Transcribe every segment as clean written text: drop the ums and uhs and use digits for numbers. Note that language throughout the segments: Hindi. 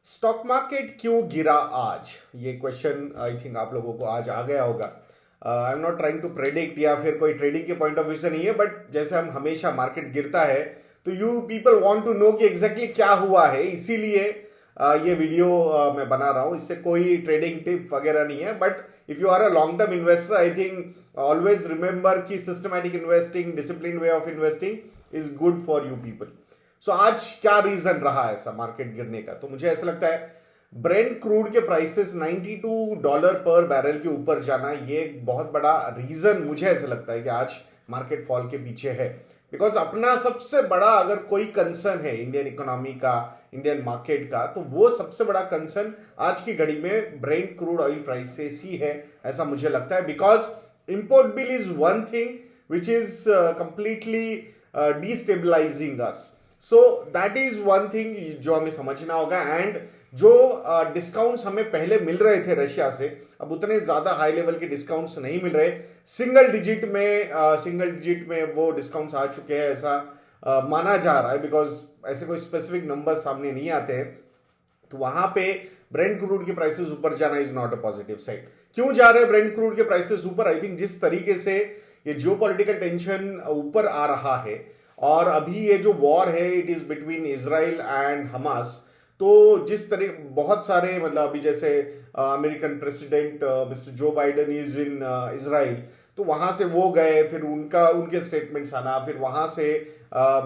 स्टॉक मार्केट क्यों गिरा आज? ये क्वेश्चन आई थिंक आप लोगों को आज आ गया होगा। I am not trying to predict या फिर कोई ट्रेडिंग के पॉइंट ऑफ व्यू से नहीं है, बट जैसे हम हमेशा मार्केट गिरता है तो you people want to know कि एग्जैक्टली क्या हुआ है, इसीलिए ये वीडियो मैं बना रहा हूँ। इससे कोई ट्रेडिंग टिप वगैरह नहीं है, but if you are a long term investor I think always remember कि systematic investing, discipline way of investing is good for you people. So आज क्या रीजन रहा ऐसा मार्केट गिरने का? तो मुझे ऐसा लगता है ब्रेंट क्रूड के प्राइसेस $92 पर बैरल के ऊपर जाना, ये एक बहुत बड़ा रीजन मुझे ऐसा लगता है कि आज मार्केट फॉल के पीछे है। बिकॉज अपना सबसे बड़ा अगर कोई कंसर्न है इंडियन इकोनॉमी का, इंडियन मार्केट का, तो वो सबसे बड़ा कंसर्न आज की घड़ी में ब्रेंट क्रूड ऑयल प्राइसेस ही है, ऐसा मुझे लगता है। Because import bill is one thing which is completely destabilising us. So that is one thing जो हमें समझना होगा। एंड जो डिस्काउंट्स हमें पहले मिल रहे थे रशिया से, अब उतने ज्यादा हाई लेवल के डिस्काउंट्स नहीं मिल रहे। सिंगल डिजिट में वो डिस्काउंट्स आ चुके हैं, ऐसा माना जा रहा है। बिकॉज ऐसे कोई स्पेसिफिक नंबर सामने नहीं आते हैं, तो वहां पे ब्रेंट क्रूड के प्राइसेस ऊपर जाना is not a positive side. क्यों जा रहे हैं ब्रेंट क्रूड के प्राइसेस ऊपर? आई थिंक जिस तरीके से ये जियोपॉलिटिकल टेंशन ऊपर आ रहा है, और अभी ये जो वॉर है it is between Israel and Hamas. तो जिस तरह बहुत सारे मतलब अभी जैसे American president mister Joe Biden is in Israel, तो वहां से वो गए, फिर उनके स्टेटमेंट्स आना, फिर वहां से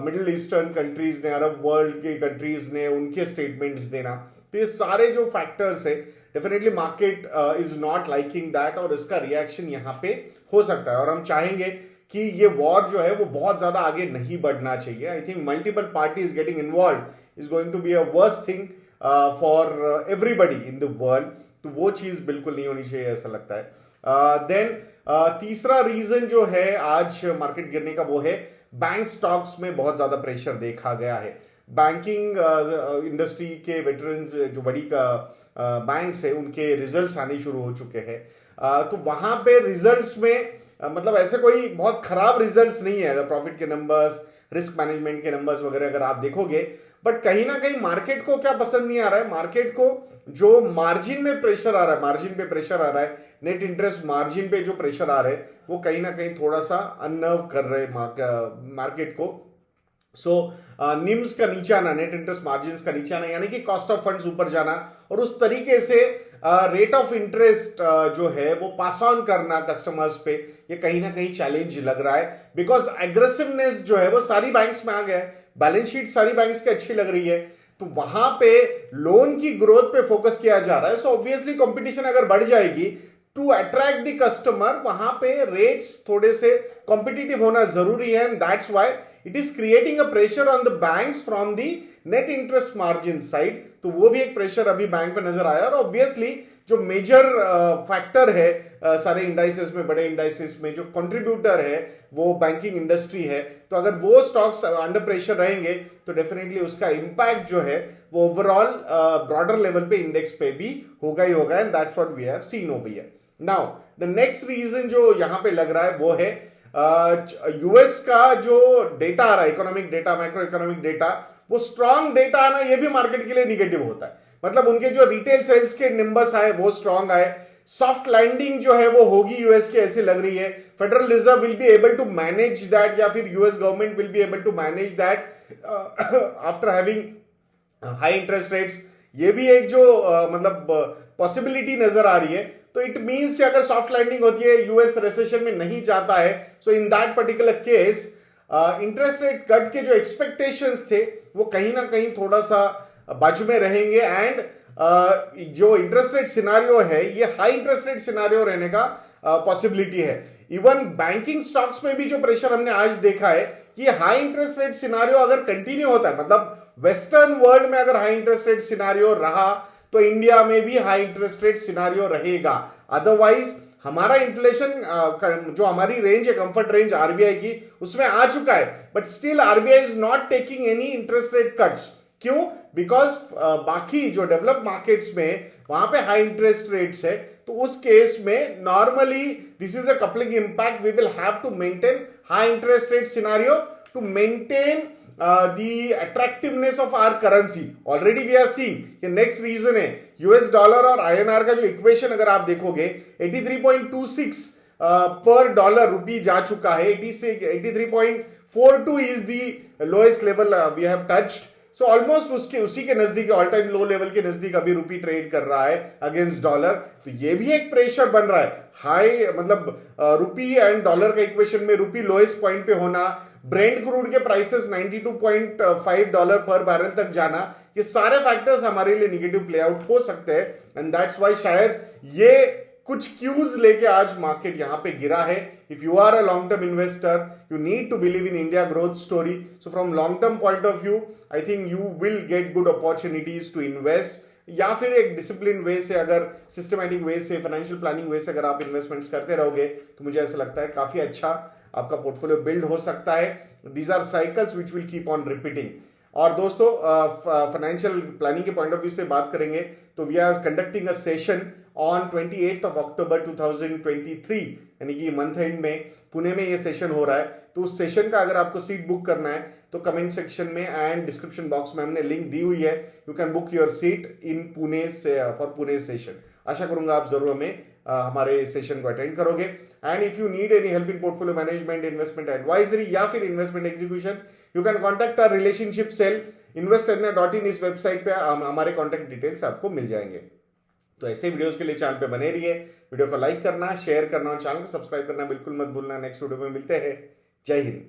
मिडिल ईस्टर्न कंट्रीज ने, अरब वर्ल्ड के कंट्रीज ने उनके स्टेटमेंट्स देना। तो ये सारे जो फैक्टर्स है, definitely market is not liking that, और इसका रिएक्शन यहाँ पे हो सकता है। और हम चाहेंगे कि ये वॉर जो है वो बहुत ज्यादा आगे नहीं बढ़ना चाहिए। I think multiple parties getting involve is going to be a worst thing for everybody in the world. तो वो चीज बिल्कुल नहीं होनी चाहिए, ऐसा लगता है। देन तीसरा रीजन जो है आज मार्केट गिरने का, वो है बैंक स्टॉक्स में बहुत ज्यादा प्रेशर देखा गया है। बैंकिंग इंडस्ट्री के वेटरन्स जो बड़ी बैंक्स है, उनके रिजल्ट्स आने शुरू हो चुके हैं। तो वहां पे रिजल्ट्स में मतलब ऐसे कोई बहुत खराब रिजल्ट्स नहीं है अगर प्रॉफिट के नंबर्स, रिस्क मैनेजमेंट के नंबर्स वगैरह अगर आप देखोगे। बट कहीं ना कहीं मार्केट को क्या पसंद नहीं आ रहा है? मार्केट को जो मार्जिन में प्रेशर आ रहा है, मार्जिन पे प्रेशर आ रहा है, नेट इंटरेस्ट मार्जिन पे जो प्रेशर आ रहे हैं, वो कहीं ना कहीं थोड़ा सा अननर्व कर रहे हैं मार्केट को। सो निम्स का नीचे आना, नेट इंटरेस्ट मार्जिन का नीचे आना, यानी कि कॉस्ट ऑफ फंड्स ऊपर जाना, और उस तरीके से रेट ऑफ इंटरेस्ट जो है वो पास ऑन करना कस्टमर्स पे, ये कहीं ना कहीं चैलेंज लग रहा है। बिकॉज एग्रेसिवनेस जो है वो सारी बैंक्स में आ गया है, बैलेंस शीट सारी बैंक्स की अच्छी लग रही है, तो वहां पे लोन की ग्रोथ पे फोकस किया जा रहा है। सो ऑब्वियसली कंपटीशन अगर बढ़ जाएगी टू अट्रैक्ट द कस्टमर, वहां पे रेट्स थोड़े से कॉम्पिटिटिव होना जरूरी है। And that's why it is creating a pressure on the banks from the net interest margin side. तो वो भी एक प्रेशर अभी बैंक पे नजर आया। और ऑब्वियसली जो मेजर फैक्टर है सारे इंडाइसेस में, बड़े इंडाइसेस में जो कंट्रीब्यूटर है वो बैंकिंग इंडस्ट्री है। तो अगर वो स्टॉक्स अंडर प्रेशर रहेंगे तो डेफिनेटली उसका इंपैक्ट जो है वो ओवरऑल ब्रॉडर लेवल पे इंडेक्स पे भी होगा ही होगा। And that's what we have seen over here. Now the next reason जो यहां पे लग रहा है वो है यूएस का जो डेटा आ रहा है, economic data, macro economic data, वो स्ट्रांग डेटा आना ये भी मार्केट के लिए निगेटिव होता है। मतलब उनके जो रिटेल सेल्स के नंबर्स आए वो स्ट्रांग आए, सॉफ्ट लैंडिंग जो है वो होगी यूएस की, ऐसी लग रही है। Federal Reserve will be able to manage that, या फिर US government will be able to manage that after having high interest rates. ये भी एक जो मतलब पॉसिबिलिटी नजर आ रही है। तो इट मींस कि अगर सॉफ्ट लैंडिंग होती है, यूएस रिसेशन में नहीं जाता है, so in that particular case interest rate cut के जो एक्सपेक्टेशंस थे वो कहीं ना कहीं थोड़ा सा बाजू में रहेंगे। एंड जो इंटरेस्ट रेट सिनारियो है ये हाई इंटरेस्ट रेट सिनारियो रहने का पॉसिबिलिटी है। इवन बैंकिंग स्टॉक्स में भी जो प्रेशर हमने आज देखा है कि हाई इंटरेस्ट रेट सिनारियो अगर कंटिन्यू होता है, मतलब वेस्टर्न वर्ल्ड में अगर हाई इंटरेस्ट रेट सिनारियो रहा तो इंडिया में भी हाई इंटरेस्ट रेट सिनारियो रहेगा। अदरवाइज हमारा इन्फ्लेशन जो हमारी रेंज है, कंफर्ट रेंज आरबीआई की, उसमें आ चुका है, but still RBI is not taking any interest rate cuts. क्यों? बिकॉज बाकी जो डेवलप मार्केट्स में वहां पे हाई इंटरेस्ट रेट्स है, तो उस केस में normally this is a coupling impact, we will have to maintain high interest rate scenario to maintain the attractiveness of our currency. Already we are seeing कि next reason है US डॉलर और INR का जो इक्वेशन अगर आप देखोगे 83.26 पर डॉलर रुपी जा चुका है. 83.42 is the lowest level we have touched. So almost उसी के नजदीक ऑल टाइम लो लेवल के नजदीक अभी रुपी ट्रेड कर रहा है अगेंस्ट डॉलर. तो ये भी एक प्रेशर बन रहा है. हाई मतलब रुपी एंड डॉलर का इक्वेशन में रुपी लोएस्ट पॉइंट पे होना, ब्रेंट क्रूड के प्राइसेस 92.5 डॉलर पर बैरल तक जाना, ये सारे फैक्टर्स हमारे लिए निगेटिव प्ले आउट हो सकते हैं. एंड दैट्स व्हाई शायद ये कुछ क्यूज लेके आज मार्केट यहां पे गिरा है. If you are a long term investor, you need to believe in India growth story. So from long term point of view I think you will get good opportunities to invest, या फिर एक डिसिप्लिन वे से, अगर सिस्टमैटिक वे से, फाइनेंशियल प्लानिंग वे से अगर आप इन्वेस्टमेंट्स करते रहोगे तो मुझे ऐसा लगता है काफी अच्छा आपका पोर्टफोलियो बिल्ड हो सकता है. These are cycles which will keep on repeating. और दोस्तों फाइनेंशियल प्लानिंग के पॉइंट ऑफ व्यू से बात करेंगे तो we are conducting a session on 28th of October 2023, यानी कि मंथ एंड में पुणे में ये सेशन हो रहा है. तो उस सेशन का अगर आपको सीट बुक करना है तो कमेंट सेक्शन में एंड डिस्क्रिप्शन बॉक्स में हमने लिंक दी हुई है. You can book your seat in Pune for Pune session. आशा करूंगा आप जरूर हमें हमारे सेशन को अटेंड करोगे. And if you need any help in portfolio management, investment advisory या फिर investment execution, you can contact our relationship cell investedna.in. इस वेबसाइट पे हमारे कॉन्टैक्ट डिटेल्स आपको मिल जाएंगे. तो ऐसे वीडियोस के लिए चैनल पे बने रहिए. वीडियो को लाइक करना, शेयर करना और चैनल को सब्सक्राइब करना बिल्कुल मत भूलना. नेक्स्ट वीडियो में मिलते हैं. जय हिंद.